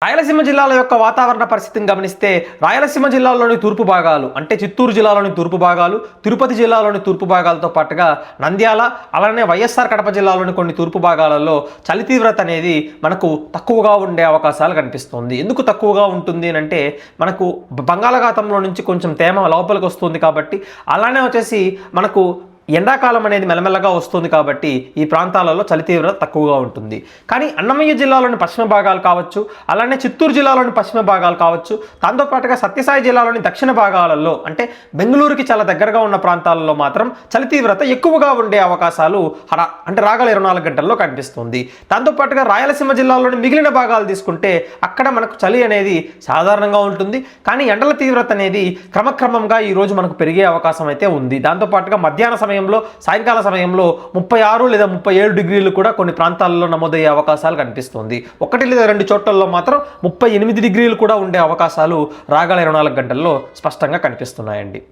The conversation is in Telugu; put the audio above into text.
రాయలసీమ జిల్లాల యొక్క వాతావరణ పరిస్థితిని గమనిస్తే రాయలసీమ జిల్లాలోని తూర్పు భాగాలు అంటే చిత్తూరు జిల్లాలోని తూర్పు భాగాలు, తిరుపతి జిల్లాలోని తూర్పు భాగాలతో పాటుగా నంద్యాల అలానే వైఎస్ఆర్ కడప జిల్లాలోని కొన్ని తూర్పు భాగాలలో చలి తీవ్రత అనేది మనకు తక్కువగా ఉండే అవకాశాలు కనిపిస్తుంది. ఎందుకు తక్కువగా ఉంటుంది అంటే మనకు బంగాళాఖాతంలో నుంచి కొంచెం తేమ లోపలికి వస్తుంది కాబట్టి, అలానే వచ్చేసి మనకు ఎండాకాలం అనేది మెల్లమెల్లగా వస్తుంది కాబట్టి ఈ ప్రాంతాలలో చలి తీవ్రత తక్కువగా ఉంటుంది. కానీ అన్నమయ్య జిల్లాలోని పశ్చిమ భాగాలు కావచ్చు, అలానే చిత్తూరు జిల్లాలోని పశ్చిమ భాగాలు కావచ్చు, దాంతోపాటుగా సత్యసాయి జిల్లాలోని దక్షిణ భాగాలలో అంటే బెంగళూరుకి చాలా దగ్గరగా ఉన్న ప్రాంతాలలో మాత్రం చలి తీవ్రత ఎక్కువగా ఉండే అవకాశాలు రాగల 24 గంటల్లో కనిపిస్తుంది. దాంతోపాటుగా రాయలసీమ జిల్లాలోని మిగిలిన భాగాలు తీసుకుంటే అక్కడ మనకు చలి అనేది సాధారణంగా ఉంటుంది. కానీ ఎండల తీవ్రత అనేది క్రమక్రమంగా ఈరోజు మనకు పెరిగే అవకాశం అయితే ఉంది. దాంతోపాటుగా మధ్యాహ్న సాయంకాల సమయంలో 36 లేదా 37 డిగ్రీలు కూడా కొన్ని ప్రాంతాల్లో నమోదయ్యే అవకాశాలు కనిపిస్తుంది. 1 లేదా 2 చోట్లలో మాత్రం 38 డిగ్రీలు కూడా ఉండే అవకాశాలు రాగల 24 గంటల్లో స్పష్టంగా కనిపిస్తున్నాయండి.